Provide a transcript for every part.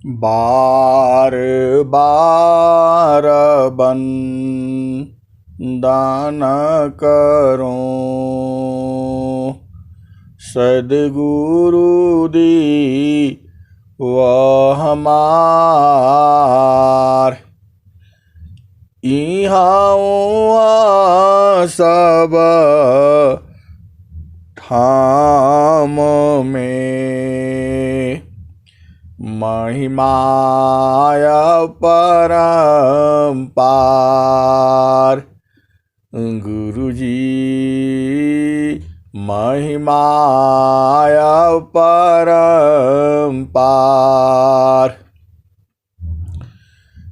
बार बार बंदन करो सद्गुरु दी वह हमार इहाँ सब ठाम में महिमाय परम्पार गुरुजी महिमाय परम्पार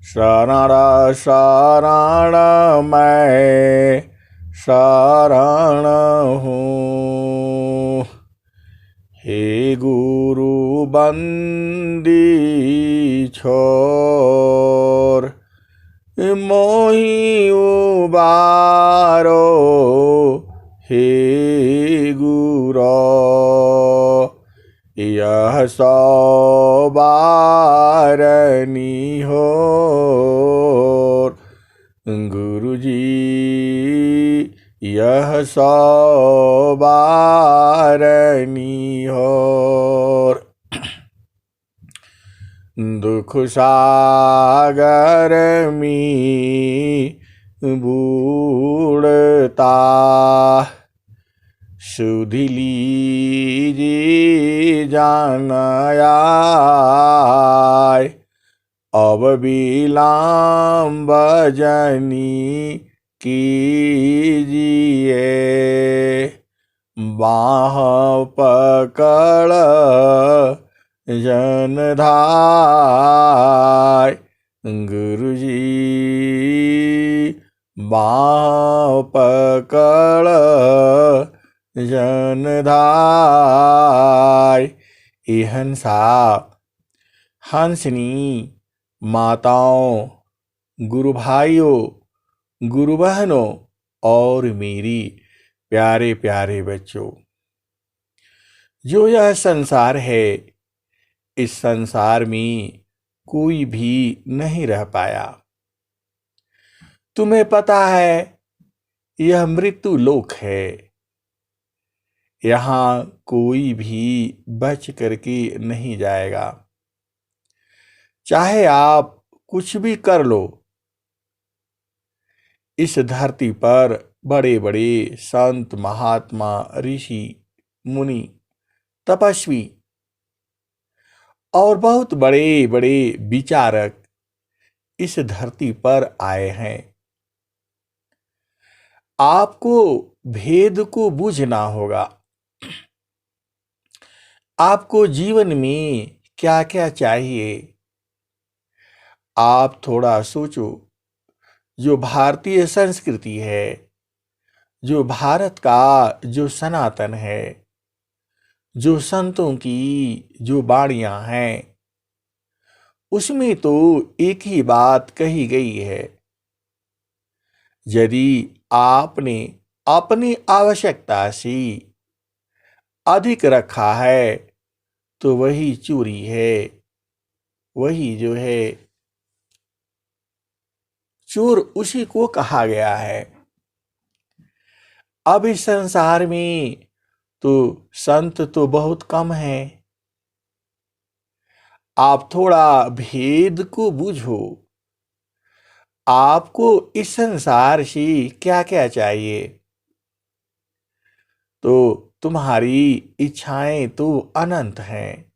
शरण शरण मैं शरण हूँ हे गुरु बंदी छोर मोहि उबारो हे गुरो यह सौ बारनी हो गुरुजी यह सौ बारनी हो दुख सागर में बूढ़ता सुध लीजिए जान आए अब विलम्ब जनी कीजिए बाह पकड़ जनधाय गुरुजी बाह पकड़ जनधाय ये हंसा हंसनी माताओं गुरु भाइयों गुरु बहनों और मेरी प्यारे प्यारे बच्चों जो यह संसार है इस संसार में कोई भी नहीं रह पाया। तुम्हें पता है यह मृत्यु लोक है। यहाँ कोई भी बच करके नहीं जाएगा। चाहे आप कुछ भी कर लो। इस धरती पर बड़े बड़े संत महात्मा ऋषि मुनि तपस्वी और बहुत बड़े बड़े विचारक इस धरती पर आए हैं। आपको भेद को बूझना होगा। आपको जीवन में क्या क्या चाहिए आप थोड़ा सोचो। जो भारतीय संस्कृति है जो भारत का जो सनातन है जो संतों की जो वाणियां हैं उसमें तो एक ही बात कही गई है। यदि आपने अपनी आवश्यकता से अधिक रखा है तो वही चोरी है। वही जो है चोर उसी को कहा गया है। अब इस संसार में तो संत तो बहुत कम हैं। आप थोड़ा भेद को बूझो। आपको इस संसार से क्या क्या चाहिए। तो तुम्हारी इच्छाएं तो अनंत हैं।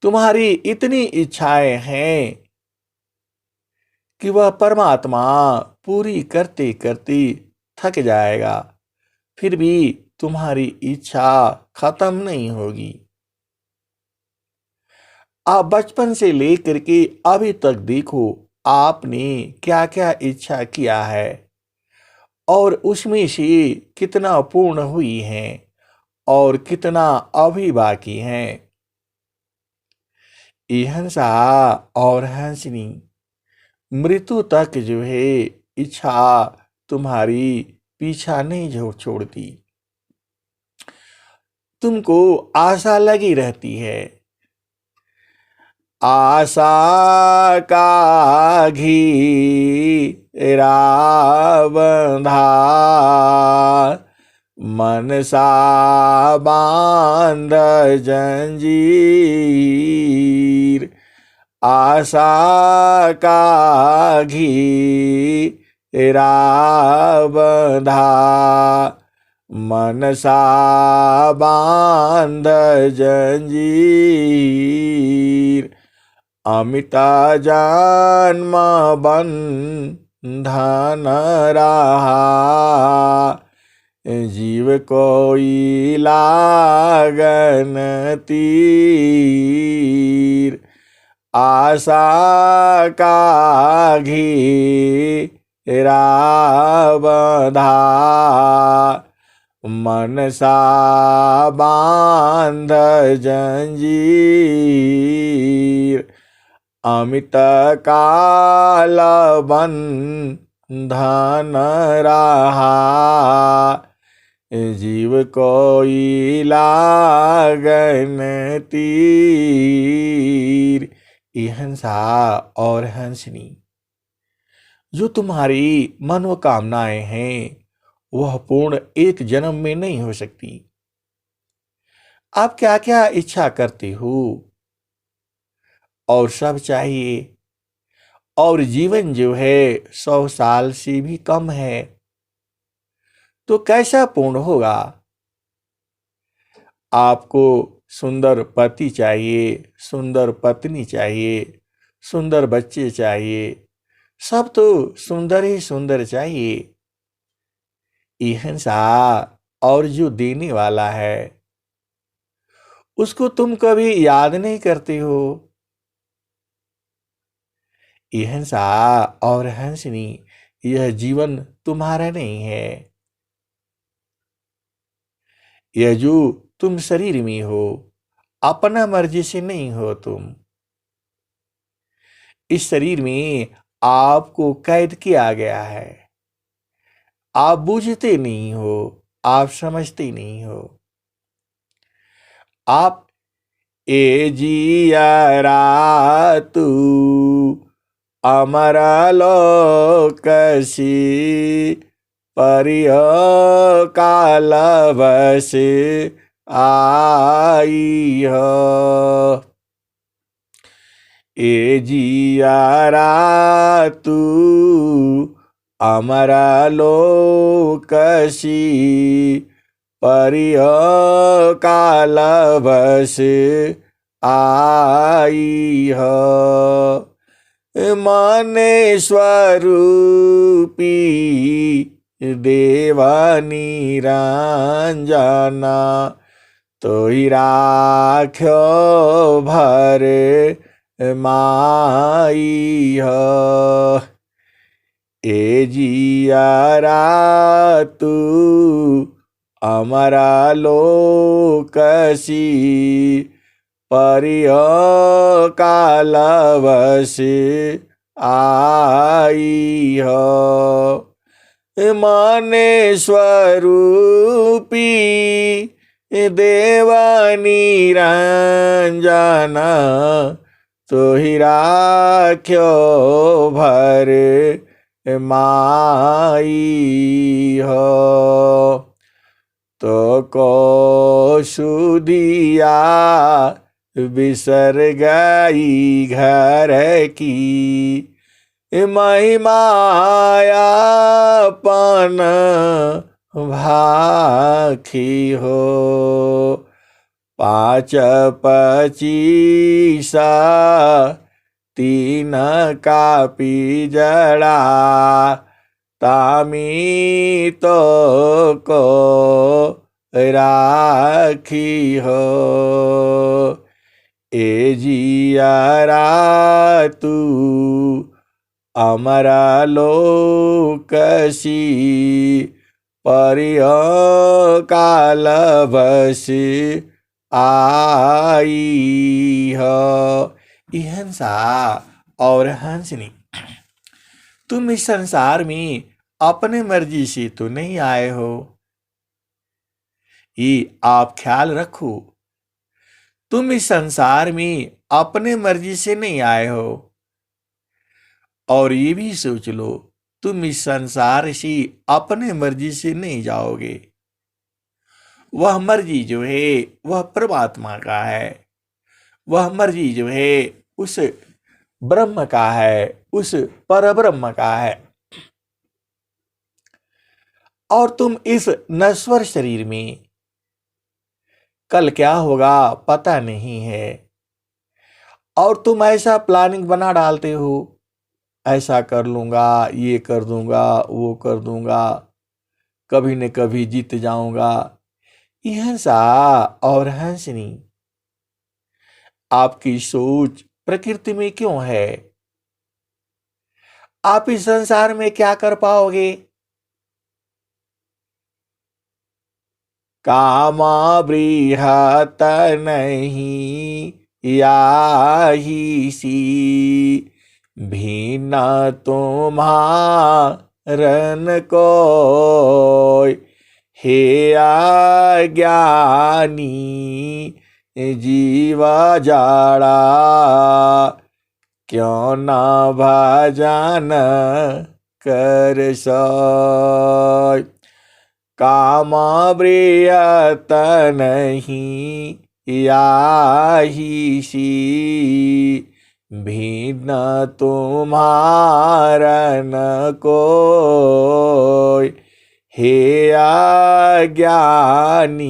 तुम्हारी इतनी इच्छाएं हैं कि वह परमात्मा पूरी करते करते थक जाएगा फिर भी तुम्हारी इच्छा खत्म नहीं होगी। आप बचपन से लेकर के अभी तक देखो आपने क्या क्या इच्छा किया है और उसमें से कितना पूर्ण हुई है और कितना अभी बाकी है। ये हंसा और हंसनी मृत्यु तक जो है इच्छा तुम्हारी पीछा नहीं छोड़ती। तुमको आशा लगी रहती है आशा का घेरा बंधा, मनसा बांध जंजीर। आशा का घेरा बंधा, मनसा बांध जंजीर। अमित जन्म बंधन रहा, जीव कोई लागन तीर। आशा का घेरा बंधा, मनसा बांध जंजीर। अमित काल बंधन रहा, जीव कोई लागन तीर। ये हंसा और हंसनी, जो तुम्हारी मनोकामनाएं हैं वह पूर्ण एक जन्म में नहीं हो सकती। आप क्या क्या इच्छा करते हो और सब चाहिए, और जीवन जो है 100 साल से भी कम है, तो कैसा पूर्ण होगा। आपको सुंदर पति चाहिए, सुंदर पत्नी चाहिए, सुंदर बच्चे चाहिए, सब तो सुंदर ही सुंदर चाहिए। इहंसा और जो देने वाला है उसको तुम कभी याद नहीं करते हो। इहंसा और हंसनी, यह जीवन तुम्हारा नहीं है। यह जो तुम शरीर में हो, अपना मर्जी से नहीं हो तुम। इस शरीर में आपको कैद किया गया है। आप बूझते नहीं हो, आप समझते नहीं हो। आप ए जियरा तू अमर लोकसी, परिय काल बस आई हो। ए जियरा तू अमर लोकसी, परिय काल बस आई हो। माने स्वरूपी देवानी रंजना, तो ही राख्यो भर माई हो। ए जियरा तू अमरा लोकसी, परिय काल बस आई हो। माने स्वरूपी देवानी रंजना, तो ही राख्यो भर माई हो। तो को सुधिया बिसर गई घर की, महिमायापन भाखी हो। 5 25 3 का पिजड़ा, तामी तो को राखी हो। ए जियरा तू अमरा लोकसी, परिय काल बस आई हो। हंसा और हंसनी, तुम इस संसार में अपने मर्जी से तो नहीं आए हो। ये आप ख्याल रखो, तुम इस संसार में अपने मर्जी से नहीं आए हो। और ये भी सोच लो, तुम इस संसार से अपने मर्जी से नहीं जाओगे। वह मर्जी जो है वह परमात्मा का है। वह मर्जी जो है उस ब्रह्म का है, उस परब्रह्म का है। और तुम इस नश्वर शरीर में कल क्या होगा पता नहीं है। और तुम ऐसा प्लानिंग बना डालते हो, ऐसा कर लूंगा, ये कर दूंगा, वो कर दूंगा, कभी न कभी जीत जाऊंगा। यह सा और हंसनी आपकी सोच प्रकृति में क्यों है? आप इस संसार में क्या कर पाओगे? कामा बृहत नहीं याही सी, भिन्न तुम्हारन को। हे अज्ञानी जीव जाड़ा, क्यों न भजन कर सोय। काम बृहत नहीं याही सी, भिन्न तुम्हारन कोय। हे अज्ञानी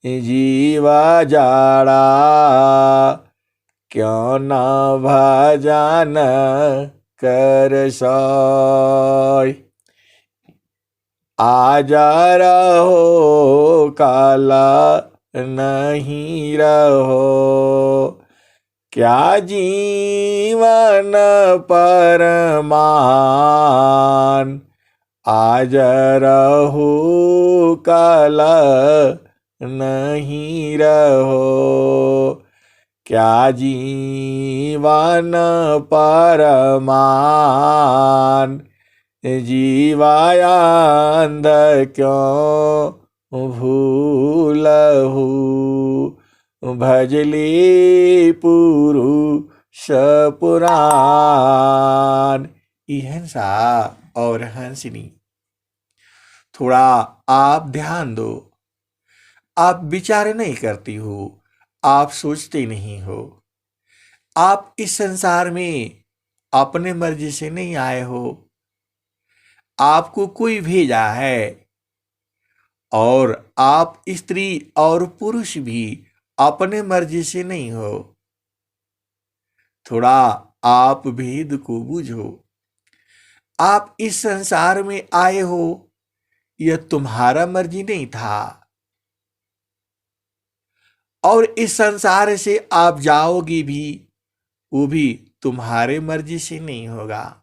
जीव जाड़ा, क्यों न भजन कर सोय। आज रहो कल नहीं रहो, क्या जीवन परमान। आज रहो कल नहीं रहो, क्या जीवन परमान। जीवायांध क्यों भूलहु, भजली पुरुष पुराण। हंसा और हंसनी, थोड़ा आप ध्यान दो। आप विचार नहीं करती हो, आप सोचते नहीं हो। आप इस संसार में अपने मर्जी से नहीं आए हो, आपको कोई भेजा है। और आप स्त्री और पुरुष भी अपने मर्जी से नहीं हो। थोड़ा आप भेद को बूझो। आप इस संसार में आए हो, यह तुम्हारा मर्जी नहीं था। और इस संसार से आप जाओगे भी, वो भी तुम्हारे मर्जी से नहीं होगा।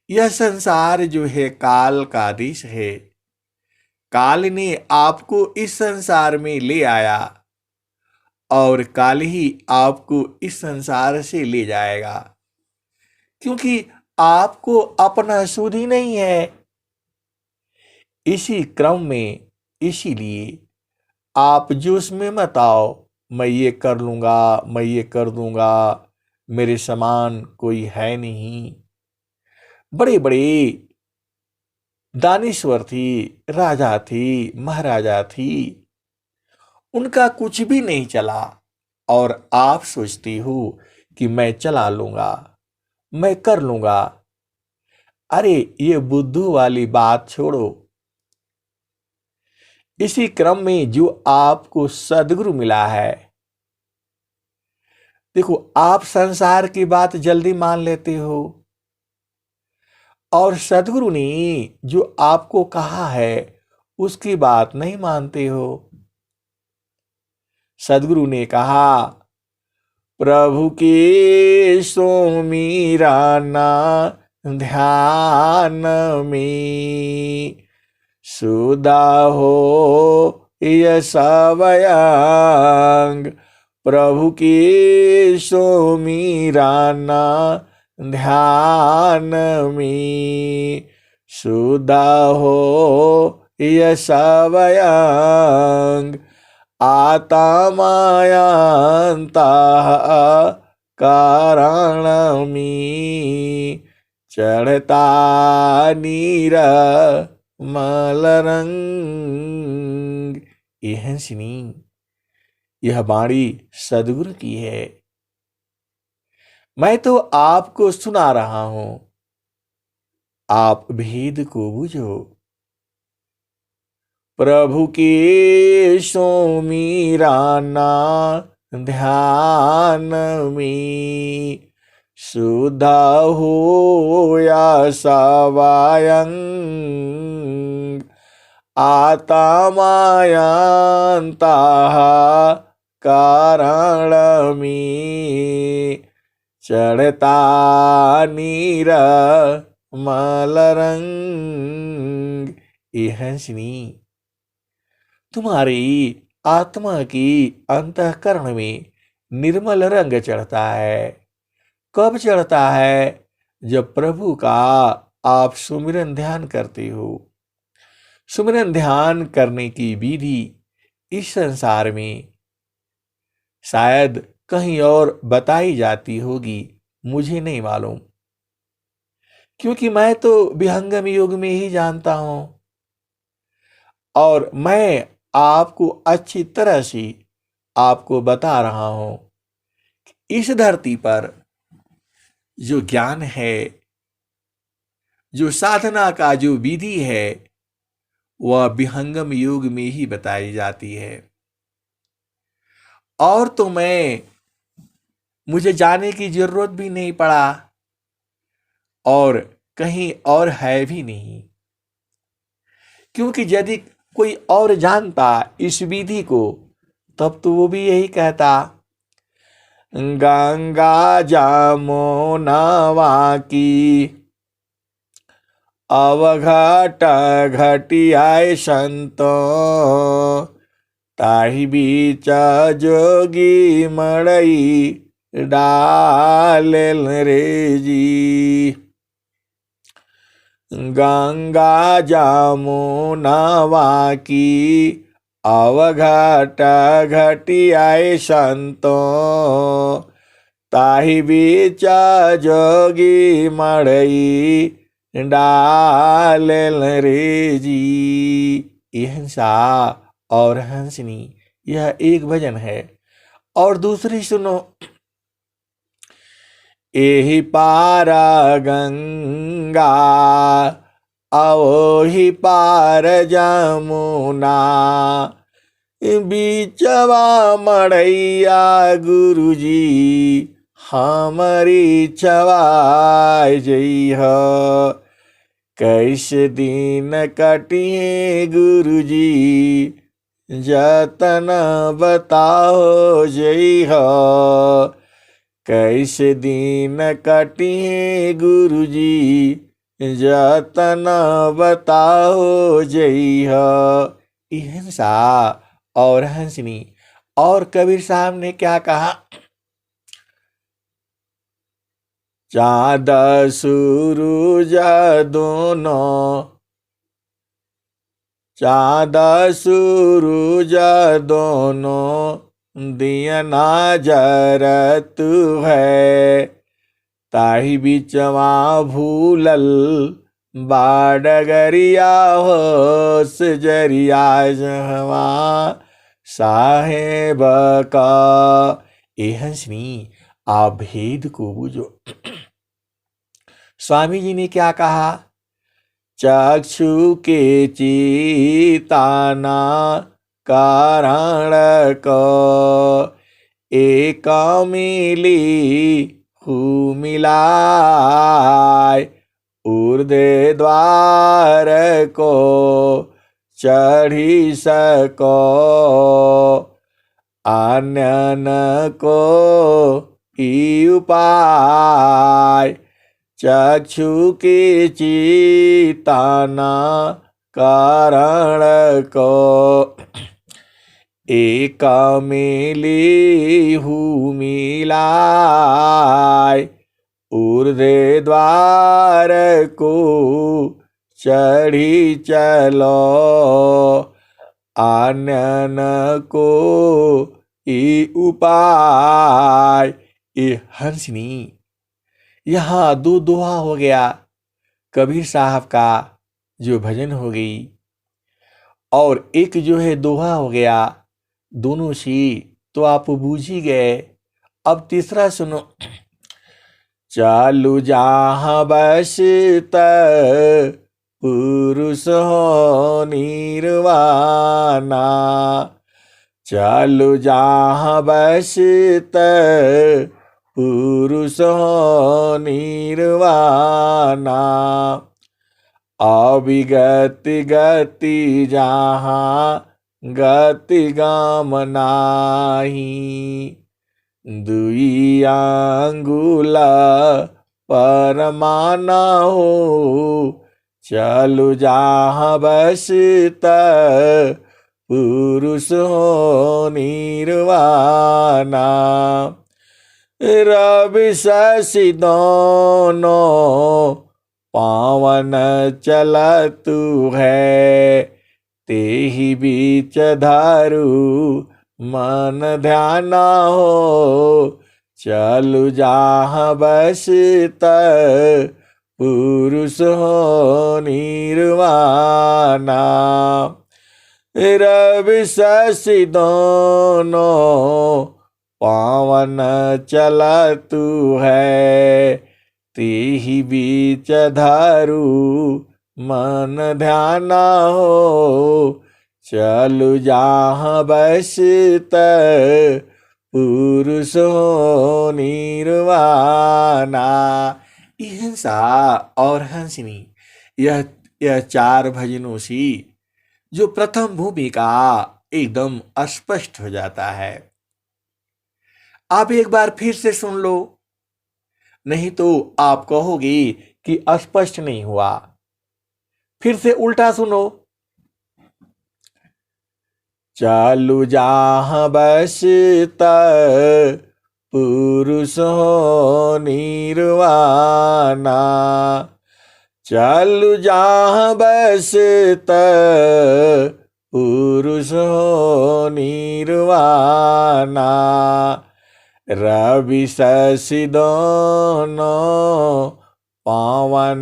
यह संसार जो है काल का आदेश है। काल ने आपको इस संसार में ले आया और काल ही आपको इस संसार से ले जाएगा, क्योंकि आपको अपना सुध ही नहीं है। इसी क्रम में, इसीलिए आप जोश में मत आओ, मैं ये कर लूंगा, मैं ये कर दूंगा, मेरे समान कोई है नहीं। बड़े बड़े दानेश्वर थी, राजा थी, महाराजा थी, उनका कुछ भी नहीं चला। और आप सोचती हो कि मैं चला लूंगा, मैं कर लूंगा। अरे ये बुद्धू वाली बात छोड़ो। इसी क्रम में जो आपको सदगुरु मिला है, देखो आप संसार की बात जल्दी मान लेते हो, और सदगुरु ने जो आपको कहा है उसकी बात नहीं मानते हो। सदगुरु ने कहा, प्रभु के सुमिरा ना ध्यान में, सुधा हो यशवयंग। प्रभु की सुमिरा ना ध्यान में, सुधा हो यशवयंग। आत्मायन्तः कारणमी चढ़ता नीर मलरंग। ये हंसनी, यह वाणी सदगुरु की है। मैं तो आपको सुना रहा हूं, आप भेद को बुझो। प्रभु के सोमीराना ध्यान में सुधा हो या सवायं आत्मायन्तः कारणमी चढ़ता नीर मलरंग। ये हंसनी, तुम्हारी आत्मा की अंतःकरण में निर्मल रंग चढ़ता है। कब चढ़ता है? जब प्रभु का आप सुमिरन ध्यान करते हो। सुमिरन ध्यान करने की विधि इस संसार में शायद कहीं और बताई जाती होगी, मुझे नहीं मालूम, क्योंकि मैं तो विहंगम योग में ही जानता हूं। और मैं आपको अच्छी तरह से आपको बता रहा हूं कि इस धरती पर जो ज्ञान है, जो साधना का जो विधि है, वह विहंगम योग में ही बताई जाती है। और तो मुझे जाने की जरूरत भी नहीं पड़ा, और कहीं और है भी नहीं, क्योंकि यदि कोई और जानता इस विधि को, तब तो वो भी यही कहता, गंगा जमुनवा की अवघट घटियाय संतो ताहि बीच जोगी मड़ई डालेल रे जी। गंगा जमुनवा की अवघट घटियाय संतो ताहि बीच जोगी मड़ई डालेल रे जी। ये हंसा और हंसनी, यह एक भजन है। और दूसरी सुनो, एहि पार गंगा ओहि पार जमुना बीचवा मड़ैया गुरुजी हमारी छवाय जइह। कैसे दिन कटिए गुरुजी जतन बताओ जइह। कैसे दिन कटिए गुरुजी जतन बताओ जइह। हंसा और हंसनी। और कबीर साहब ने क्या कहा? चाँद सूरज दोनों, चाँद सूरज दोनों दिया ना जरत है। ताहि बिचवा भूलल बाडगरिया होस जरिया जहवा साहेब का। ए हंसनी, आप भेद को बुझो। स्वामी जी ने क्या कहा? चक्षु के चीताना कारण को एक मिली हु मिलाय। ऊर्ध्व द्वार को चढ़ी सको अन्यन को ही उपाय। चक्षु के चीताना कारण को एक मिली हु मिलाय। ऊर्ध्व द्वार को चढ़ी चलो आनन को ये उपाय। ये हंसनी, यहाँ दो दोहा हो गया, कबीर साहब का जो भजन हो गई, और एक जो है दोहा हो गया। दोनों सी तो आप बूझ ही गए। अब तीसरा सुनो। चालू जहाँ बसत पुरुष हो निर्वाणा। चालू जहाँ बसत पुरुष हो निर्वाणा। अविगति गति जहाँ गति गम नाही। दुई अंगुल परमाना हो। चलु जहाँ बसत पुरुष हो निर्वाणा। रवि शशि दोनों पावन चलतु है। तेहि बीच धारू मन ध्याना हो। चलु जहाँ बसत पुरुष हो निर्वाणा। रवि शशि दोनों पावन चलतु है। तेहि बीच धारू मन ध्याना हो। चलु जहाँ बसत पुरुष हो निर्वाणा। हिंसा और हंसिनी, यह चार भजनों से जो प्रथम भूमिका एकदम स्पष्ट हो जाता है। आप एक बार फिर से सुन लो, नहीं तो आप कहोगे कि स्पष्ट नहीं हुआ। फिर से उल्टा सुनो। चालू जहाँ बसत पुरुष हो निर्वाणा। चालू जहाँ बसत पुरुष हो निर्वाणा। रवि शशि दोनों पावन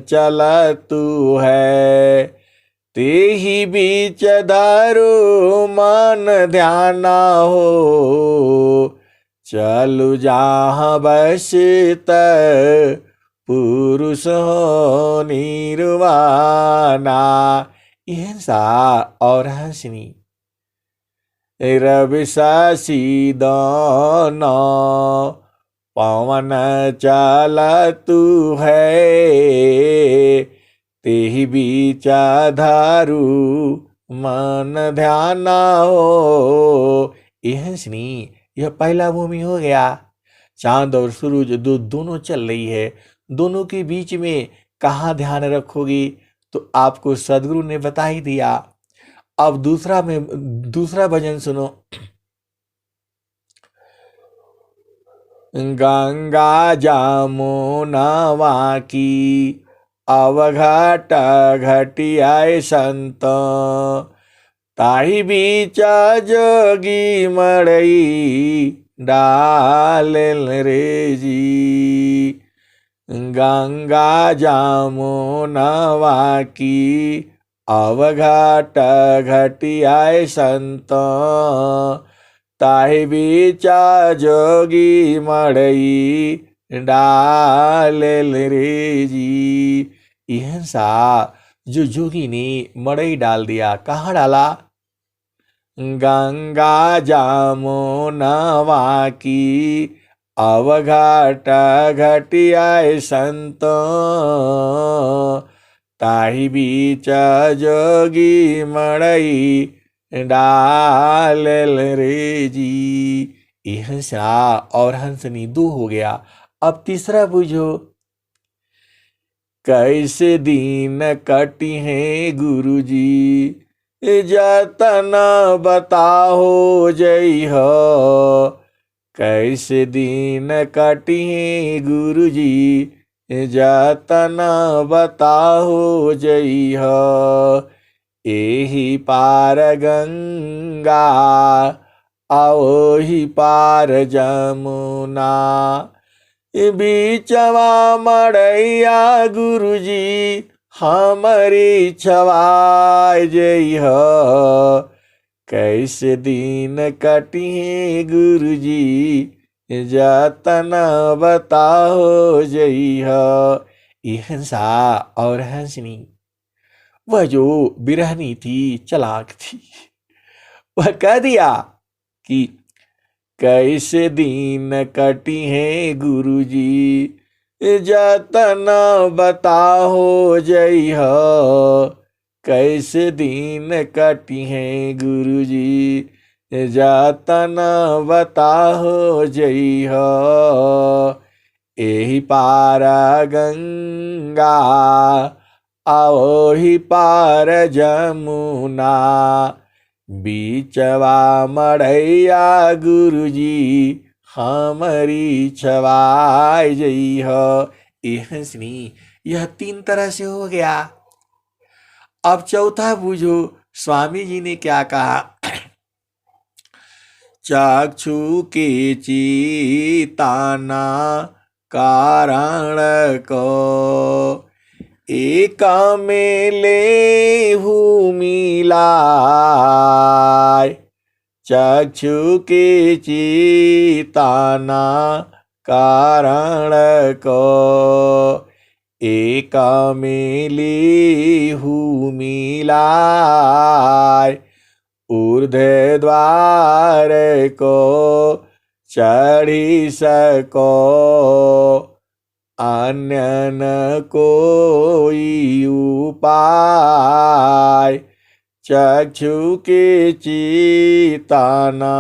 चलतु है। तेहि बीच धारू मन ध्याना हो। चलु जहाँ बसत पुरुष हो निर्वाणा। हिंसा और हंसनी, रवि शशि दोनों पवन चलतु है। तेहि बीच धारू मन ध्याना हो। यह हंसनी, यह पहला भूमि हो गया। चांद और सूरज दोनों चल रही है, दोनों के बीच में कहाँ ध्यान रखोगी, तो आपको सदगुरु ने बता ही दिया। अब दूसरा भजन सुनो। गंगा जमुना की अवघाट घटियाए संत। ताहि बीच जोगी मड़ई डालेन रे जी। गंगा जमुना की अवघाट घटियाए संत। ताहि बीच जोगी मड़ई डालेन रे जी। यह सा जो जोगी ने मड़ई डाल दिया, कहाँ डाला? गंगा जमुना की अवघाट घटियाए संत। ताहि बीच जोगी मड़ई डालेल रे जी। हंसा और हंसनी दो हो गया। अब तीसरा बुझो। कैसे दीन कटी हैं गुरु जी, जतन बताहो जई हो। कैसे दीन कटी हैं गुरु जी, जतन बताहो जई हो। एही पार गंगा, आओही पार जमुना, बीचवा मड़ैया गुरुजी हमरी छवाय जइह। कैसे दिन कटिए गुरुजी जतन बताओ जइह। ये हंसा और हंसनी, वह जो बिरहनी थी, चालाक थी, वह कह दिया कि कैसे दिन कटी है गुरुजी जतन बताओ जइह। कैसे दिन कटी है गुरुजी जतन बताओ जइह। एही पारा गंगा, आओही पार जमुना, बीचवा मड़ैया गुरुजी हमरी छवाय जइह। ए हंसनी, यह 3 तरह से हो गया। अब चौथा बूझो स्वामी जी ने क्या कहा। चक्षु के चीताना कारण को, एक में लेहू मिलाय। चक्षु के चीताना कारण को, एक में लेहू मिलाय। ऊर्ध्व द्वार को चढ़ी सको, अन्य न कोई उपाय। चक्षु के चीताना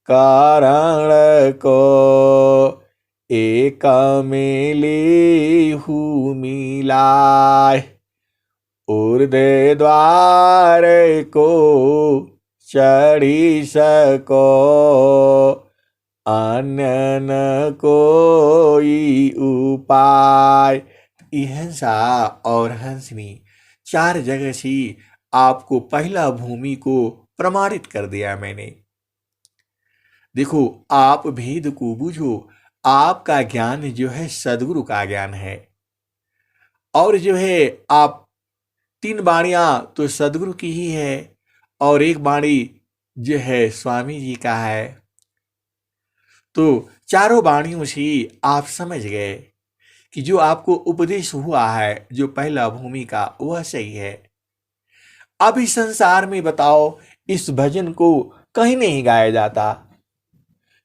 कारण को, एक में लेहू मिलाय। ऊर्ध्व द्वार को चढ़ी सको, अन्य न कोई उपाय। हंसा और हंसनी 4 जगह से आपको पहला भूमि को प्रमाणित कर दिया मैंने। देखो, आप भेद को बूझो। आपका ज्ञान जो है सदगुरु का ज्ञान है, और जो है आप 3 बाणियां तो सदगुरु की ही है, और 1 बाणी जो है स्वामी जी का है। तो चारों बाणियों से आप समझ गए कि जो आपको उपदेश हुआ है, जो पहला भूमि का, वह सही है। अब इस संसार में बताओ, इस भजन को कहीं नहीं गाया जाता,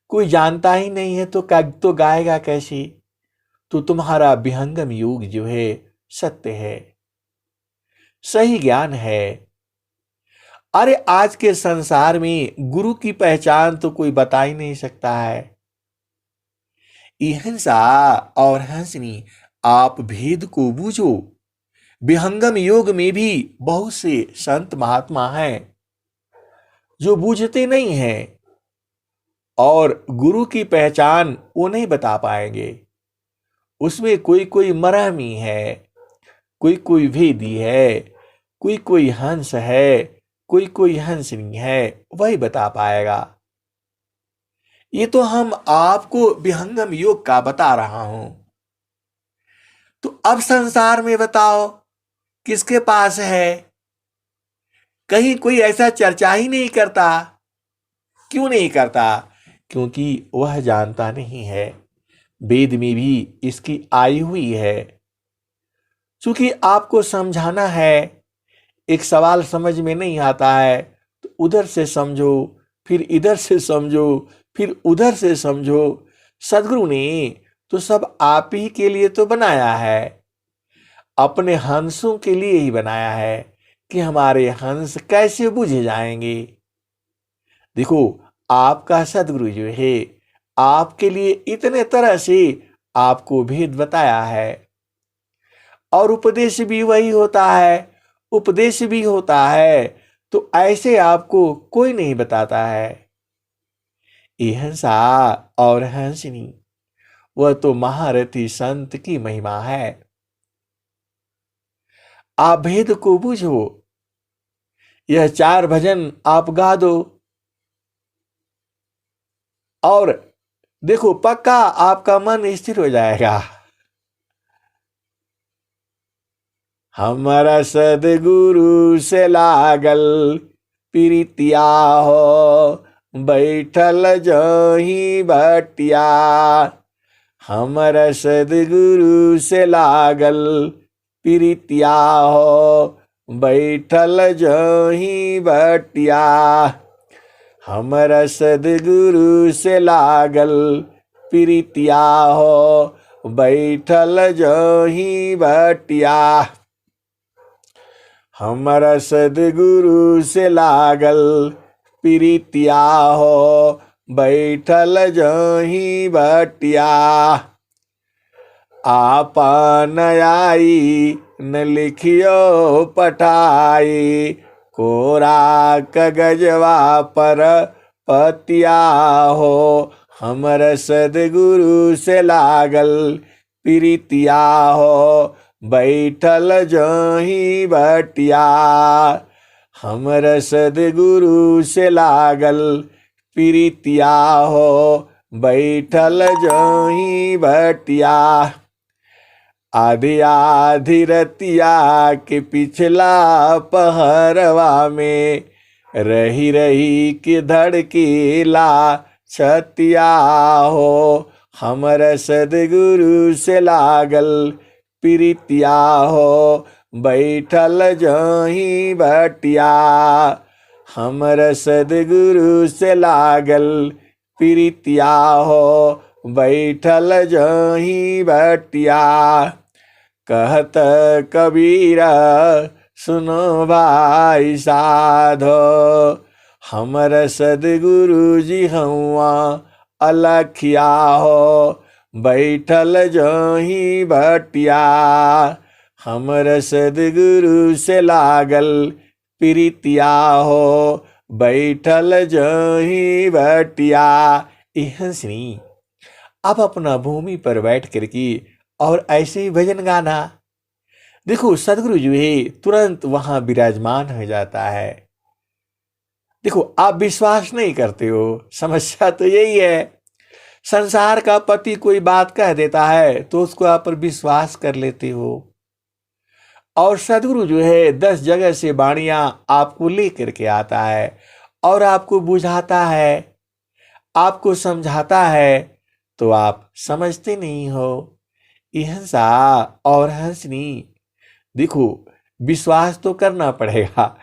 कोई जानता ही नहीं है, तो गाएगा कैसे? तो तुम्हारा विहंगम योग जो है सत्य है, सही ज्ञान है। अरे आज के संसार में गुरु की पहचान तो कोई बता ही नहीं सकता है। हंसा और हंसनी, आप भेद को बूझो। विहंगम योग में भी बहुत से संत महात्मा हैं जो बूझते नहीं हैं, और गुरु की पहचान वो नहीं बता पाएंगे। उसमें कोई कोई मरहमी है, कोई कोई भेदी है, कोई कोई हंस है, कोई कोई हंसनी है, वही बता पाएगा। ये तो हम आपको विहंगम योग का बता रहा हूं। तो अब संसार में बताओ किसके पास है? कहीं कोई ऐसा चर्चा ही नहीं करता। क्यों नहीं करता? क्योंकि वह जानता नहीं है। वेद में भी इसकी आई हुई है। चूंकि आपको समझाना है, एक सवाल समझ में नहीं आता है तो उधर से समझो, फिर इधर से समझो, फिर उधर से समझो। सदगुरु ने तो सब आप ही के लिए तो बनाया है, अपने हंसों के लिए ही बनाया है कि हमारे हंस कैसे बुझे जाएंगे। देखो, आपका सदगुरु जो है आपके लिए इतने तरह से आपको भेद बताया है, और उपदेश भी वही होता है, उपदेश भी होता है, तो ऐसे आपको कोई नहीं बताता है। ये हंसा और हंसनी, वह तो महारथी संत की महिमा है। आप भेद को बूझो। यह 4 भजन आप गा दो और देखो पक्का आपका मन स्थिर हो जाएगा। हमारा सदगुरु से लागल प्रीतिया हो, बैठल जही बटिया। हमारा सदगुरु से लागल प्रीतिया हो, बैठल जही बटिया। हमारा सदगुरु से लागल प्रीतिया हो, बैठल जही बटिया। हमारा सदगुरु से लागल प्रीतिया हो, बैठल जही बटिया। आपन आई न लिखियो पठाई, कोरा कागजवा पर पतिया हो। हमर सदगुरु से लागल प्रीतिया हो, बैठल जही बटिया। हमर सदगुरु से लागल प्रीतिया हो, बैठल जही बटिया। आधी आधी रतिया के पिछला पहरवा में, रही रही के धड़कीला छतिया हो। हमर सदगुरु से लागल प्रीतिया हो, बैठल जही बटिया। हमर सदगुरु से लागल प्रीतिया हो, बैठल जही बटिया। कहत कबीरा सुनो भाई साधो, हमर सदगुरु जी हवा अलखिया हो, बैठल जही बटिया। हमर सदगुरु से लागल प्रीतिया हो, बैठल जही बटिया। हंसनी आप अपना भूमि पर बैठ करके और ऐसे ही भजन गाना। देखो सदगुरु जो है तुरंत वहां विराजमान हो जाता है। देखो आप विश्वास नहीं करते हो, समस्या तो यही है। संसार का पति कोई बात कह देता है तो उसको आप पर विश्वास कर लेते हो, और सदगुरु जो है 10 जगह से वाणियां आपको लेकर के आता है और आपको बुझाता है, आपको समझाता है, तो आप समझते नहीं हो। हंसा और हंसनी देखो विश्वास तो करना पड़ेगा।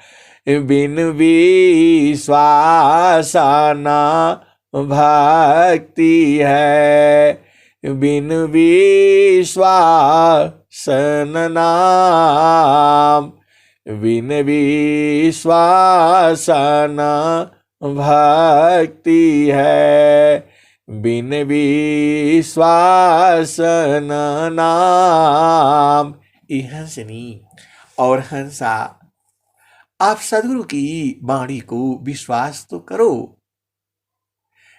बिन विश्वास ना भक्ति है, बिन विश्वास न नाम। बिन विश्वास न भक्ति है, बिन विश्वास न नाम। हंसनी और हंसा आप सदगुरु की वाणी को विश्वास तो करो।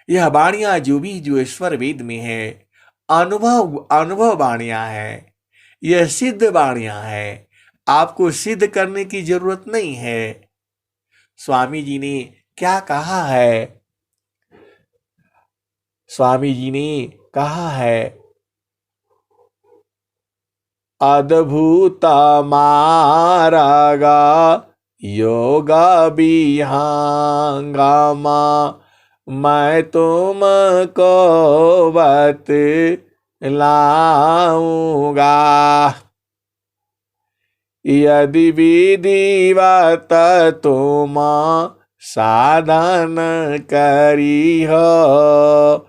यह वाणियां जो भी जो ईश्वर वेद में है, अनुभव वाणियां है, यह सिद्ध वाणियां है। आपको सिद्ध करने की जरूरत नहीं है। स्वामी जी ने क्या कहा है? स्वामी जी ने कहा है, अद्भुत मार्गा योगा विहंगमा, मैं तुमको बतलाऊंगा। यदि विधिवत तुम साधन करी हो,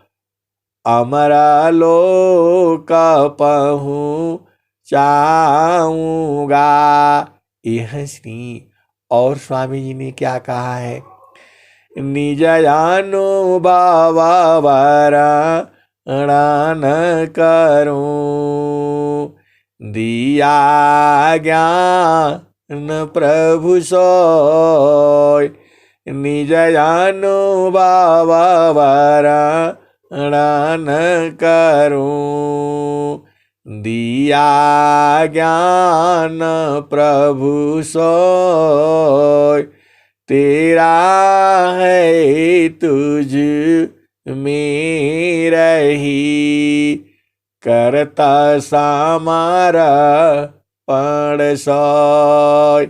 अमरा लोक पहुँचाऊंगा। हंसनी और स्वामी जी ने क्या कहा है? निज अनुभव वर्णन करूं, दिया ज्ञान प्रभु सोय। निज अनुभव वर्णन करूं, दिया ज्ञान प्रभु सोय। तेरा है तुझ में रही, करता सामारा पण सोय।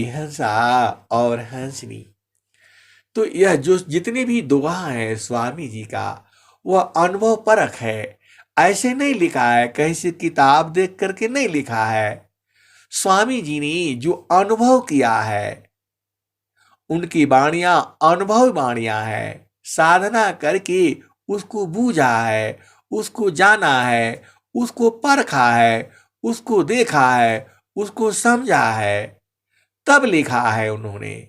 हंसा और हंसनी। तो यह जो जितने भी दुआ है स्वामी जी का, वह अनुभव परख है। ऐसे नहीं लिखा है, कहीं से किताब देख करके नहीं लिखा है। स्वामी जी ने जो अनुभव किया है, उनकी वाणियां अनुभव वाणियां है। साधना करके उसको बूझा है, उसको जाना है, उसको परखा है, उसको देखा है, उसको समझा है, तब लिखा है उन्होंने।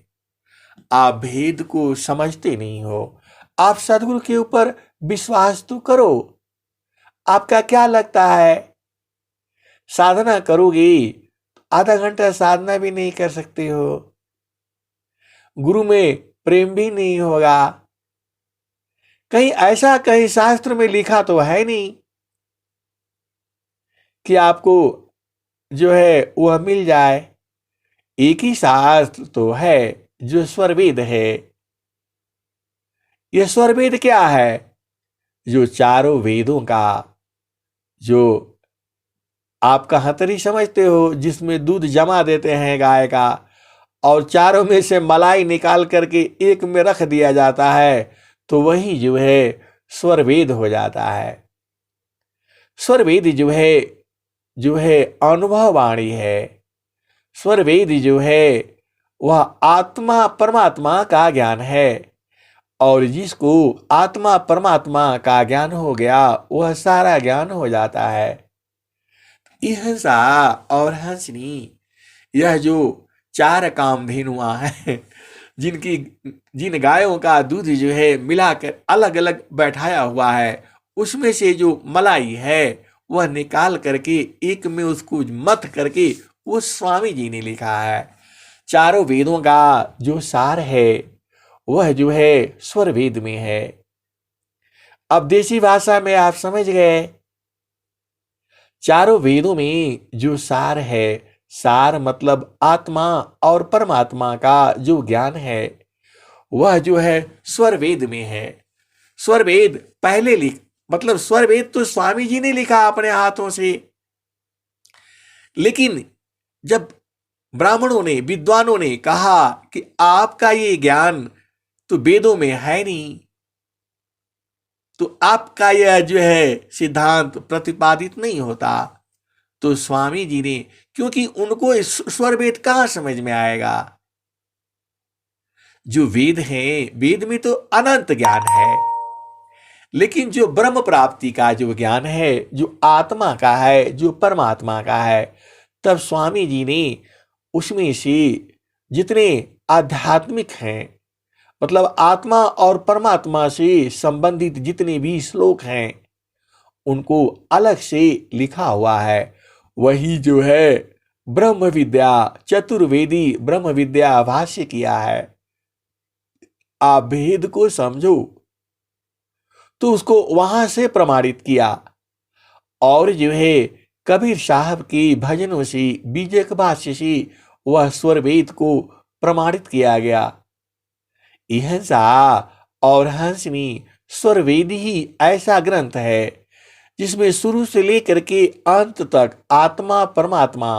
आप भेद को समझते नहीं हो। आप सदगुरु के ऊपर विश्वास तो करो। आपका क्या लगता है, साधना करोगे आधा घंटा साधना भी नहीं कर सकते हो, गुरु में प्रेम भी नहीं होगा। कहीं ऐसा कहीं शास्त्र में लिखा तो है नहीं कि आपको जो है वह मिल जाए। एक ही शास्त्र तो है जो स्वरवेद है। यह स्वरवेद क्या है? जो चारों वेदों का, जो आप कहतरी समझते हो, जिसमें दूध जमा देते हैं गाय का, और चारों में से मलाई निकाल करके एक में रख दिया जाता है, तो वही जो है स्वरवेद हो जाता है। स्वरवेद जो है अनुभव वाणी है। स्वरवेद जो है वह आत्मा परमात्मा का ज्ञान है। और जिसको आत्मा परमात्मा का ज्ञान हो गया, वह सारा ज्ञान हो जाता है। हंसा और हंसनी, यह जो चार कामधेनुआ है, जिन गायों का दूध जो है मिलाकर अलग अलग बैठाया हुआ है, उसमें से जो मलाई है वह निकाल करके एक में उसको मत करके वो स्वामी जी ने लिखा है। चारों वेदों का जो सार है वह जो है स्वर वेद में है। अब देसी भाषा में आप समझ गए, चारों वेदों में जो सार है, सार मतलब आत्मा और परमात्मा का जो ज्ञान है, वह जो है स्वर वेद में है। स्वर वेद पहले मतलब स्वर वेद तो स्वामी जी ने लिखा अपने हाथों से। लेकिन जब ब्राह्मणों ने, विद्वानों ने कहा कि आपका ये ज्ञान तो वेदों में है नहीं, तो आपका यह जो है सिद्धांत प्रतिपादित नहीं होता, तो स्वामी जी ने, क्योंकि उनको स्वर वेद कहां समझ में आएगा। जो वेद है, वेद में तो अनंत ज्ञान है, लेकिन जो ब्रह्म प्राप्ति का जो ज्ञान है, जो आत्मा का है, जो परमात्मा का है, तब स्वामी जी ने उसमें से जितने आध्यात्मिक हैं, मतलब आत्मा और परमात्मा से संबंधित जितने भी श्लोक हैं, उनको अलग से लिखा हुआ है। वही जो है ब्रह्म विद्या, चतुर्वेदी ब्रह्म विद्या भाष्य किया है। आप भेद को समझो, तो उसको वहां से प्रमाणित किया। और जो है कबीर साहब के भजनों से, बीजक भाष्य से वह स्वर वेद को प्रमाणित किया गया। हंसा और हंसनी स्वर वेद ही ऐसा ग्रंथ है जिसमें शुरू से लेकर के अंत तक आत्मा परमात्मा,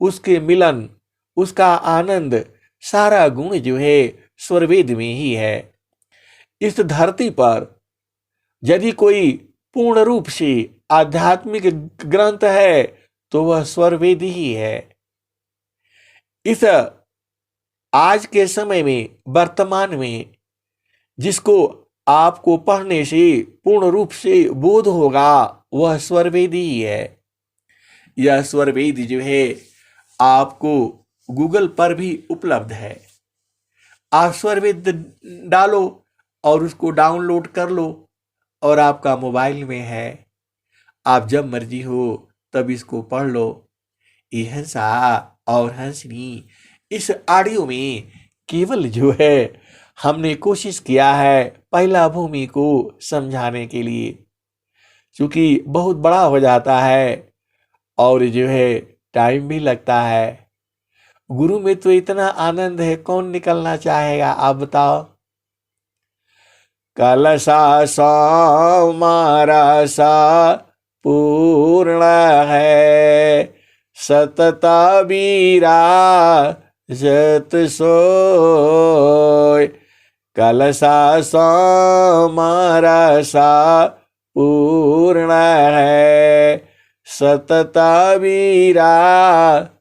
उसके मिलन, उसका आनंद, सारा गुण जो है स्वरवेद में ही है। इस धरती पर यदि कोई पूर्ण रूप से आध्यात्मिक ग्रंथ है तो वह स्वरवेद ही है। इस आज के समय में, वर्तमान में, जिसको आपको पढ़ने से पूर्ण रूप से बोध होगा, वह स्वरवेद ही है। यह स्वरवेद जो है आपको गूगल पर भी उपलब्ध है। आप स्वरवेद डालो और उसको डाउनलोड कर लो, और आपका मोबाइल में है। आप जब मर्जी हो तब इसको पढ़ लो। हंसा और हंसनी, इस ऑडियो में केवल जो है हमने कोशिश किया है पहला भूमि को समझाने के लिए, क्योंकि बहुत बड़ा हो जाता है और जो है टाइम भी लगता है। गुरु में तो इतना आनंद है, कौन निकलना चाहेगा, आप बताओ। कलसा समारसा पूर्ण है, सतता विराजत सोय। कलसा समारसा पूर्ण है, सतता विराजत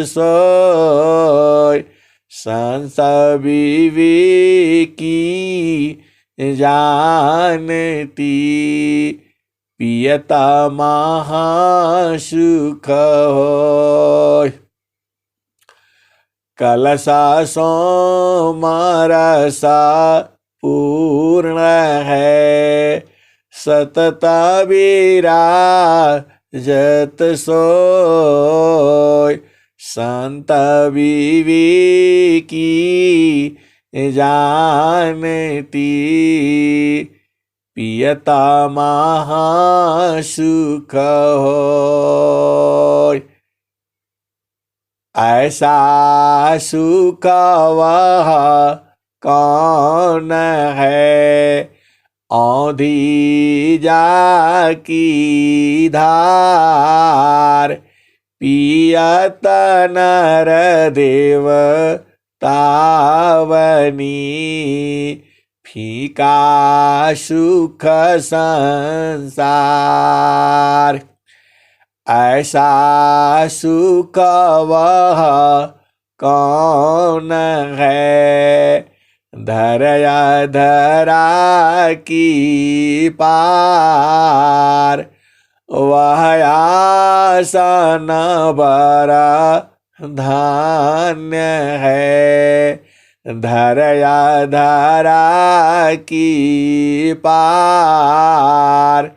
सोय। संत विवेकी जानती, पियता महासुख होय। कलसा सोमरसा पूर्ण है, सतता विराजत सोय। संत विवेकी जानती, पियता महासुख होय। ऐसा सुख वह कौन है, औंधी जाकी धार। पियत नर देव तावनी, फीका सुख संसार। ऐसा सुख वह कौन है, धरया धरा की पार। वह आसन बरा धान्य है, धरया धरा की पार।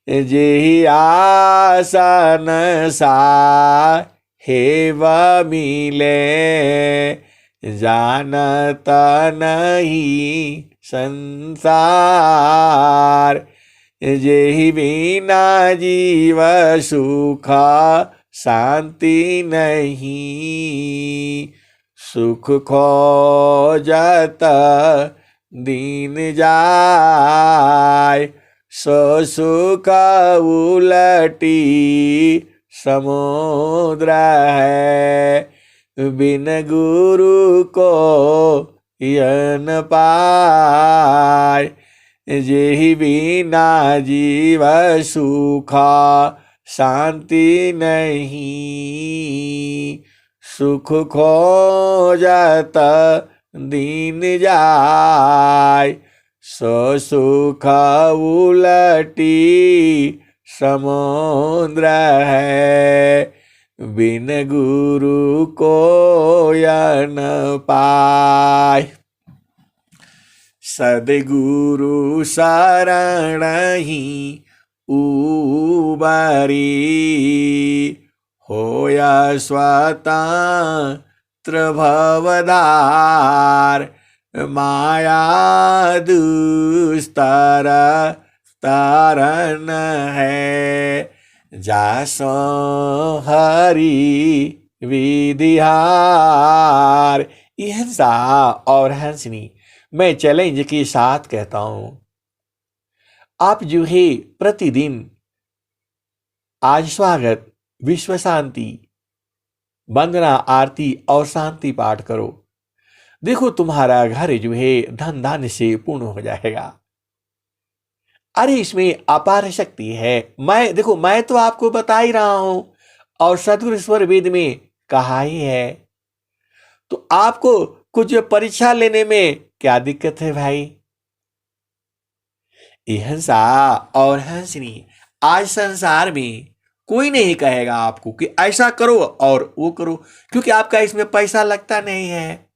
जेहि आसन साहेब मिले, जानत नहीं संसार। जेहि बिना जीव सुख शांति नहीं, सुख खोजत दीन जाय। सो सुख उलटी समुद्र है, बिन गुरु को यन पाय। जेहि बिना जीव सुख शांति नहीं, सुख खोजत दीन जाय। सो सुख उलटी समुद्र है, बिन गुरु को यन पाय। सद्गुरु शरण ही उबारी, होया स्वतंत्र भवदार। माया दुस्तर तारन है, जासो हरि विधिहार। ये हंसा और हंसनी मैं चैलेंज के साथ कहता हूं, आप जो है प्रतिदिन आज स्वागत, विश्व शांति, वंदना, आरती और शांति पाठ करो। देखो तुम्हारा घर जो है धन धान्य से पूर्ण हो जाएगा। अरे इसमें अपार शक्ति है। मैं तो आपको बता ही रहा हूं, और सदगुरु ईश्वर वेद में कहा ही है। तो आपको कुछ परीक्षा लेने में क्या दिक्कत है भाई। ये हंसा और हंसनी, आज संसार में कोई नहीं कहेगा आपको कि ऐसा करो और वो करो, क्योंकि आपका इसमें पैसा लगता नहीं है।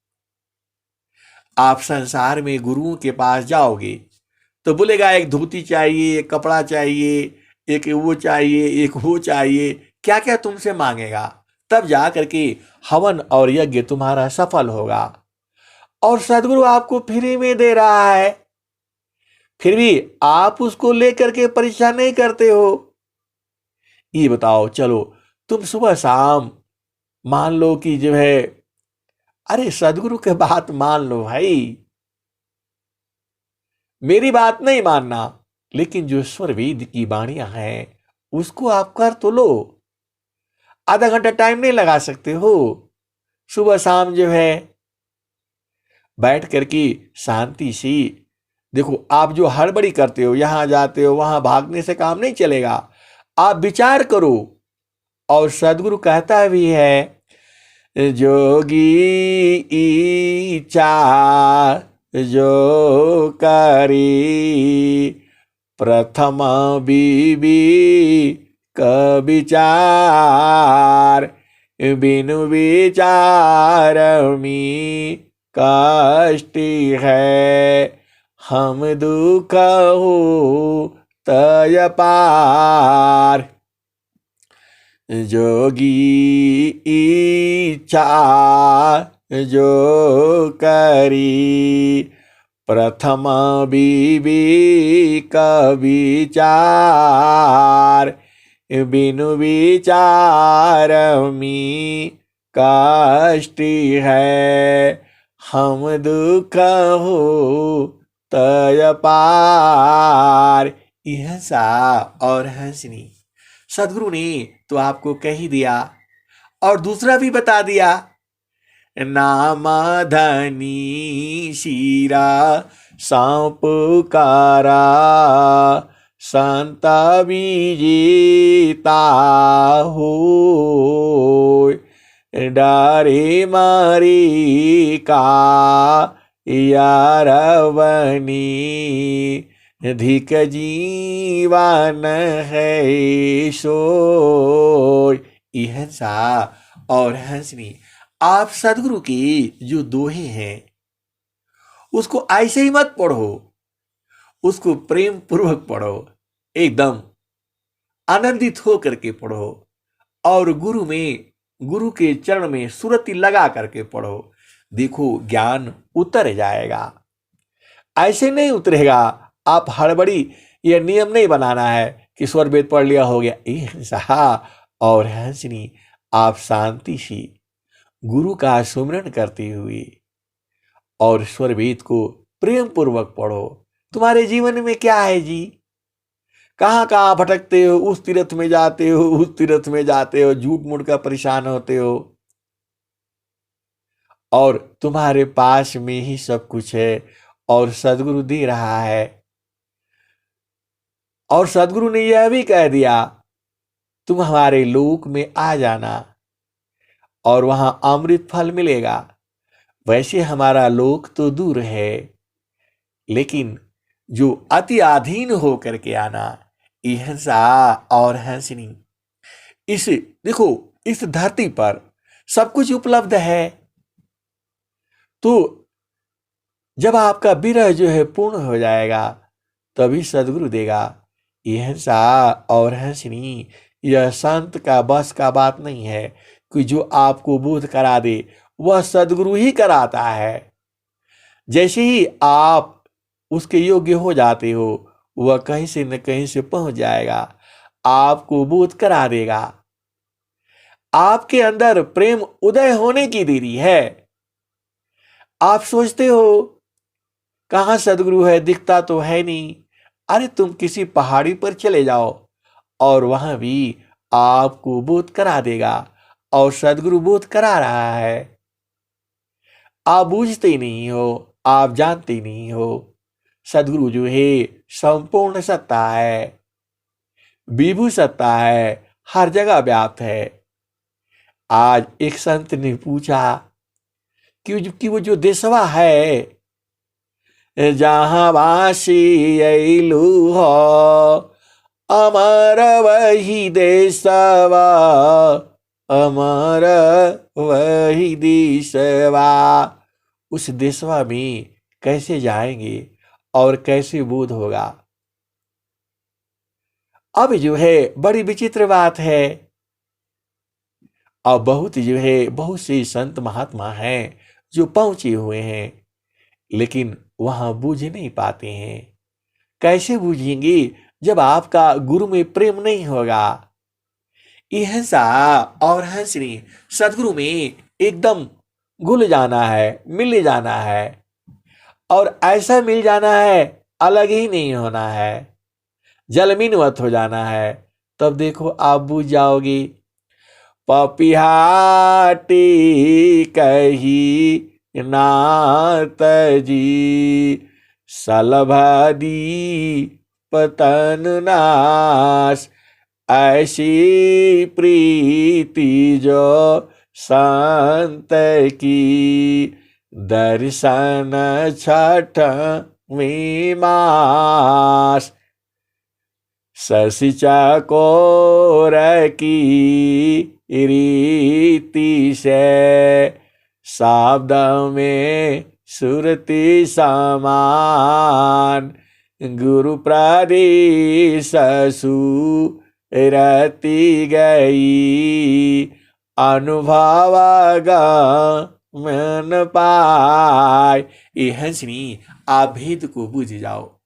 आप संसार में गुरुओं के पास जाओगे तो बोलेगा एक धोती चाहिए, एक कपड़ा चाहिए, एक वो चाहिए, एक वो चाहिए, क्या क्या तुमसे मांगेगा। तब जा करके हवन और यज्ञ तुम्हारा सफल होगा। और सदगुरु आपको फ्री में दे रहा है, फिर भी आप उसको लेकर के परीक्षा नहीं करते हो। ये बताओ, चलो तुम सुबह शाम मान लो कि जो है, अरे सदगुरु के बात मान लो भाई, मेरी बात नहीं मानना, लेकिन जो स्वर वेद की वाणियां हैं उसको आप कर तो लो। आधा घंटा टाइम नहीं लगा सकते हो? सुबह शाम जो है बैठ करके शांति से देखो। आप जो हड़बड़ी करते हो, यहां जाते हो वहां भागने से काम नहीं चलेगा। आप विचार करो। और सदगुरु कहता भी है, जोगी इच्छा जो करी, प्रथम बीबी विचार, बिनु विचार में कष्टि है, हम दुख हो तय पार। जोगी इच्छा जो करी, प्रथम विवेक विचार, बिनु विचार में कष्टि है, हम दुख हो तय पार। यह सा और हंसनी सदगुरु ने तो आपको कह ही दिया और दूसरा भी बता दिया। नाम धनी शीरा सांपुकारा, संत विजेता हो, डारे मारी का यारवनी, धिक जीवन है सोय। यह सा और हंसनी आप सदगुरु की जो दोहे हैं उसको ऐसे ही मत पढ़ो, उसको प्रेम पूर्वक पढ़ो, एकदम आनंदित हो करके पढ़ो और गुरु के चरण में सुरति लगा करके पढ़ो। देखो ज्ञान उतर जाएगा। ऐसे नहीं उतरेगा। आप हड़बड़ी, यह नियम नहीं बनाना है कि स्वर वेद पढ़ लिया हो गया। सहा और हंसनी आप शांति से गुरु का सुमिरन करते हुए और स्वर वेद को प्रेम पूर्वक पढ़ो। तुम्हारे जीवन में क्या है जी? कहां कहां भटकते हो, उस तीर्थ में जाते हो, उस तीर्थ में जाते हो, झूठ मूठ का परेशान होते हो और तुम्हारे पास में ही सब कुछ है और सदगुरु दे रहा है। और सदगुरु ने यह भी कह दिया, तुम हमारे लोक में आ जाना और वहां अमृत फल मिलेगा। वैसे हमारा लोक तो दूर है, लेकिन जो अति अधीन हो करके आना, हंसा और हंसनी। इस देखो, इस धरती पर सब कुछ उपलब्ध है। तो जब आपका विरह जो है पूर्ण हो जाएगा तभी सदगुरु देगा। हंसा और हंसनी यह संत का बस का बात नहीं है कि जो आपको बोध करा दे, वह सदगुरु ही कराता है। जैसे ही आप उसके योग्य हो जाते हो, वह कहीं से न कहीं से पहुंच जाएगा, आपको बोध करा देगा। आपके अंदर प्रेम उदय होने की देरी है। आप सोचते हो कहां सदगुरु है, दिखता तो है नहीं। अरे तुम किसी पहाड़ी पर चले जाओ और वहां भी आपको बोध करा देगा और सदगुरु बोध करा रहा है। आप बूझते ही नहीं हो, आप जानते ही नहीं हो। सदगुरु जो है संपूर्ण सत्ता है, विभू सत्ता है, हर जगह व्याप्त है। आज एक संत ने पूछा कि वो जो देशवा है जहां वासी अइलू हो, अमर वही देशवा, अमर वही देशवा, उस देशवा में कैसे जाएंगे और कैसे बोध होगा? अब जो है बड़ी विचित्र बात है। अब बहुत से संत महात्मा हैं जो पहुंचे हुए हैं, लेकिन वहां बूझ नहीं पाते हैं। कैसे बूझेंगे जब आपका गुरु में प्रेम नहीं होगा? हंसा और हंसनी सदगुरु में एकदम घुल जाना है, मिल जाना है, और ऐसा मिल जाना है, अलग ही नहीं होना है, जलमीनवत हो जाना है। तब देखो आप बुझ जाओगे। पपिहाटी कही नाथ जी, सलभदी पतन नाश, ऐसी प्रीति जो संत की, दर्शन छठ में मास, शशि चकोर की रीति से, शब्द में सुरति समान, गुरु प्रदेश सुरति गई, अनुभव मन पाए। ये हंसनी आप भेद को बुझ जाओ।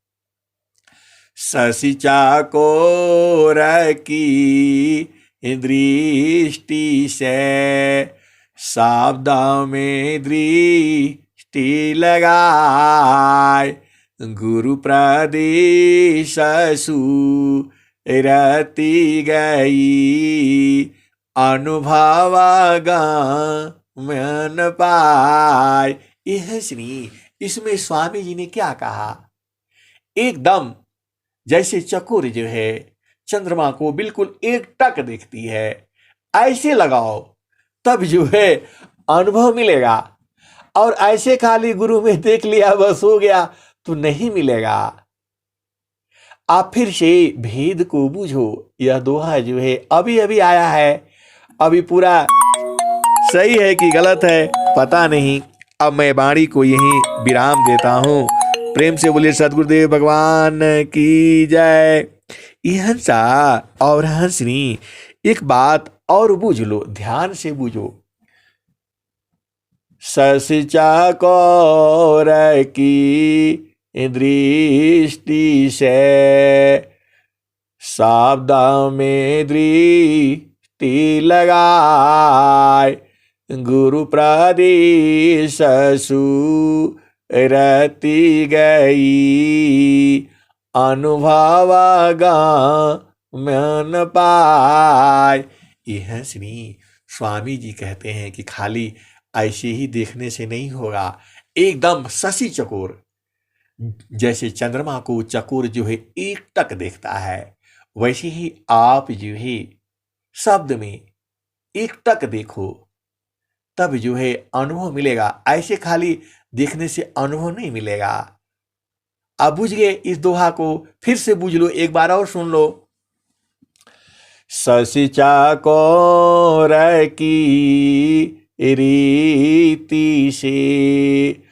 शशि चकोर की दृष्टि से, शब्द में दृष्टि लगाए, गुरु प्रदेश सुरति गई, अनुभव मन पाए। ये हंसनी इसमें स्वामी जी ने क्या कहा, एकदम जैसे चकोर जो है चंद्रमा को बिल्कुल एकटक देखती है, ऐसे लगाओ तब जो है अनुभव मिलेगा, और ऐसे खाली गुरु में देख लिया बस हो गया तो नहीं मिलेगा। आप फिर से भेद को बूझो। यह दोहा जो है अभी अभी आया है, अभी पूरा सही है कि गलत है पता नहीं। अब मैं वाणी को यहीं विराम देता हूं। प्रेम से बोलिए सदगुरुदेव भगवान की जय। यह हंसा और हंसनी एक बात और बूझ लो, ध्यान से बूझो। शशि चकोर की दृष्टि से, शब्द में दृष्टि लगाए, गुरु प्रदेश सुरति गई, अनुभव मन पाए। ये हंसनी स्वामी जी कहते हैं कि खाली ऐसे ही देखने से नहीं होगा, एकदम शशि चकोर, जैसे चंद्रमा को चकोर जो है एकटक देखता है, वैसे ही आप जो है शब्द में एकटक देखो तब जो है अनुभव मिलेगा। ऐसे खाली देखने से अनुभव नहीं मिलेगा। आप बुझ गए इस दोहा को, फिर से बुझ लो, एक बार और सुन लो। शशि चकोर की रीति से,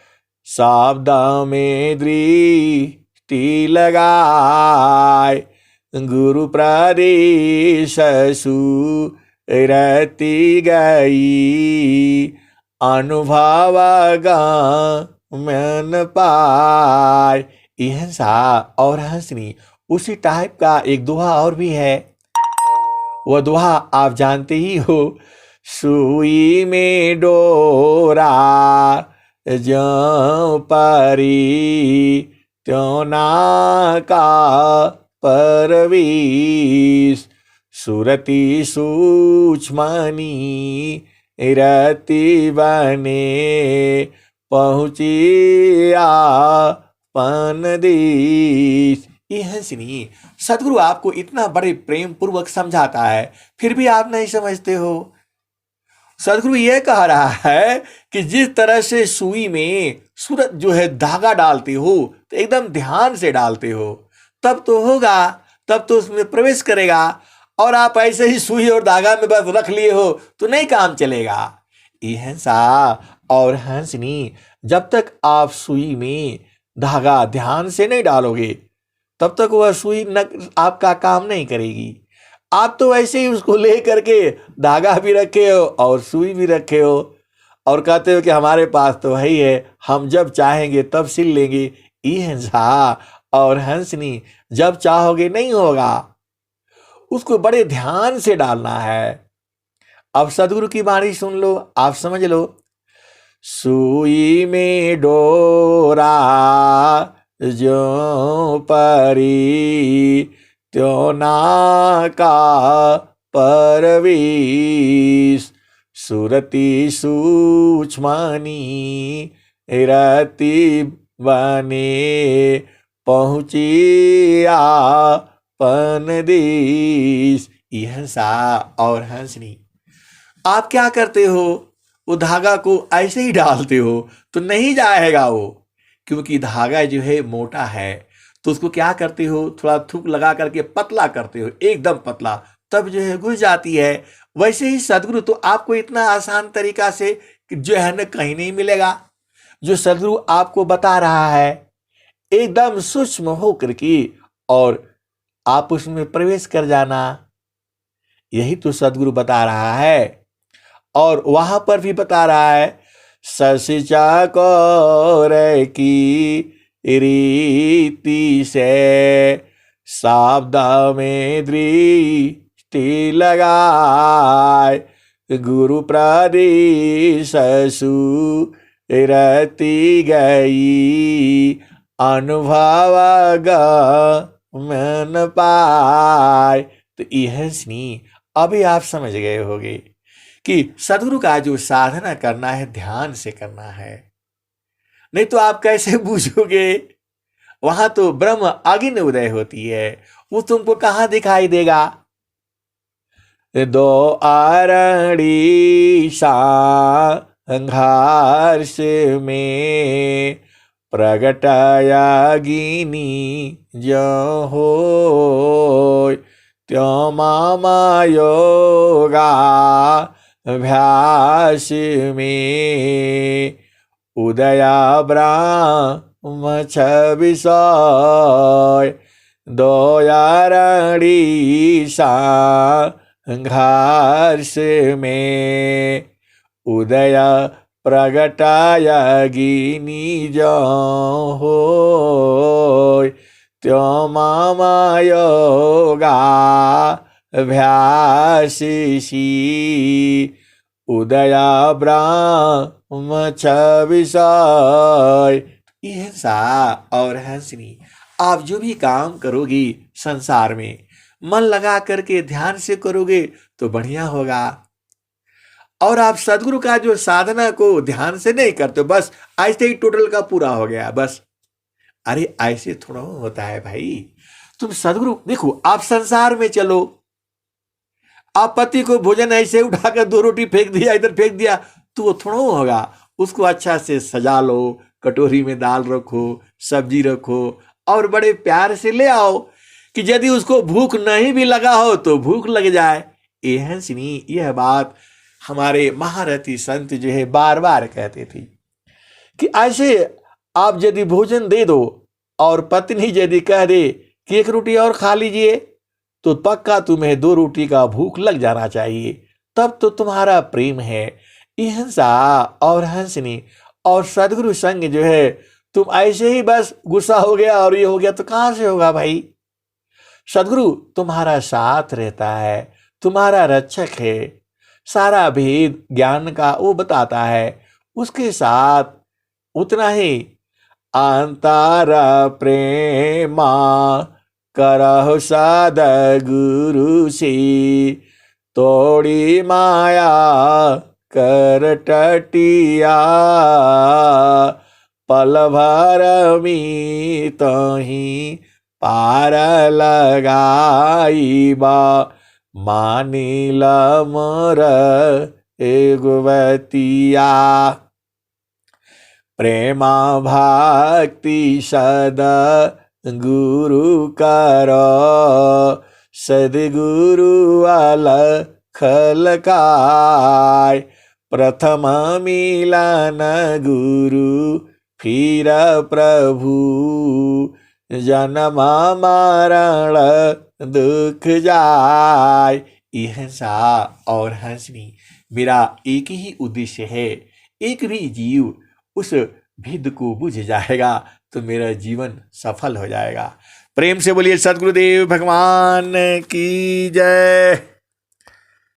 शब्द में दृष्टि लगाए, गुरु प्रदेश सुरति गई, अनुभव मन पाए। हंसा और हंसनी उसी टाइप का एक दोहा और भी है। वह दोहा आप जानते ही हो। सुई में डोरा ज्यों परी, त्यों नाका परवीस, सुरति सूक्ष्मनी रति बने, पहुँचिया पन देश। ये हंसनी सदगुरु आपको इतना बड़े प्रेम पूर्वक समझाता है, फिर भी आप नहीं समझते हो। सदगुरु यह कह रहा है कि जिस तरह से सुई में सूरत जो है धागा डालते हो तो एकदम ध्यान से डालते हो, तब तो होगा, तब तो उसमें प्रवेश करेगा। और आप ऐसे ही सुई और धागा में बस रख लिए हो तो नहीं काम चलेगा। ये हंसा और हंसनी, जब तक आप सुई में धागा ध्यान से नहीं डालोगे तब तक वह सुई आपका काम नहीं करेगी। आप तो वैसे ही उसको ले करके धागा भी रखे हो और सुई भी रखे हो और कहते हो कि हमारे पास तो है ही है, हम जब चाहेंगे तब सिल लेंगे। ये हंसा और हंसनी, जब चाहोगे नहीं होगा। उसको बड़े ध्यान से डालना है। अब सदगुरु की वाणी सुन लो, आप समझ लो। सुई में डोरा जो परी त्यों नाका परवीश, सुरति सूक्ष्मनी रति बने पहुँचिया पन देश। यह सा और हंसनी। आप क्या करते हो, वो धागा को ऐसे ही डालते हो तो नहीं जाएगा वो, क्योंकि धागा जो है मोटा है। तो उसको क्या करते हो, थोड़ा थूक लगा करके पतला करते हो, एकदम पतला, तब जो है घुस जाती है। वैसे ही सदगुरु तो आपको इतना आसान तरीका से जो है ना कहीं नहीं मिलेगा। जो सदगुरु आपको बता रहा है एकदम सूक्ष्म होकर के, और आप उसमें प्रवेश कर जाना, यही तो सदगुरु बता रहा है। और वहां पर भी बता रहा है, शशि चकोर की रीति से शब्द में दृष्टि लगाए, गुरु प्रदेश सुरति गई अनुभव मन पाए। तो यह सुनी, अभी आप समझ गए होंगे कि सदगुरु का जो साधना करना है ध्यान से करना है, नहीं तो आप कैसे बूझोगे। वहां तो ब्रह्म अग्नि उदय होती है, वो तुमको कहां दिखाई देगा। दो आरणी संघर्ष में प्रगटयागिनी जो हो, त्यों मामा योगा अभ्यास में उदया ब्रह्म छविषय, दोयारणी संघर्ष में उदय प्रगटायगिनी जो हो, त्यों मामा योगा अभ्यासी उदया ब्रह्म छविषय। यह सा और हंसनी। आप जो भी काम करोगी संसार में मन लगा करके ध्यान से करोगे तो बढ़िया होगा। और आप सदगुरु का जो साधना को ध्यान से नहीं करते, बस ऐसे ही टोटल का पूरा हो गया बस। अरे ऐसे थोड़ा होता है भाई। तुम सदगुरु देखो, आप संसार में चलो, आप पति को भोजन ऐसे उठाकर 2 रोटी फेंक दिया, इधर फेंक दिया, तो वो थोड़ा होगा। उसको अच्छा से सजा लो, कटोरी में दाल रखो, सब्जी रखो, और बड़े प्यार से ले आओ कि यदि उसको भूख नहीं भी लगा हो तो भूख लग जाए। यह सुनी, यह बात हमारे महारथी संत जो है बार बार कहते थे कि ऐसे आप यदि भोजन दे दो और पत्नी यदि कह दे कि 1 रोटी और खा लीजिए, तो पक्का तुम्हें 2 रोटी का भूख लग जाना चाहिए, तब तो तुम्हारा प्रेम है। हिंसा और हंसनी और सदगुरु संग जो है, तुम ऐसे ही बस गुस्सा हो गया और ये हो गया तो कहां से होगा भाई। सदगुरु तुम्हारा साथ रहता है, तुम्हारा रक्षक है, सारा भेद ज्ञान का वो बताता है, उसके साथ उतना ही अंतर प्रेमा करहु सद्गुरु से, तोड़ी माया कर टटिया, पल भर में तही पार लगाईबा, मानिल मोर एगुवतिया। प्रेमा भक्ति सद गुरु करो, सदगुरु अलख लखाय, प्रथम मिलन गुरु फिर प्रभु, जन्म मरण दुख जाय। यह सा और हंसनी, मेरा एक ही उद्देश्य है, एक भी जीव उस भेद को बुझ जाएगा तो मेरा जीवन सफल हो जाएगा। प्रेम से बोलिए सद्गुरुदेव भगवान की जय।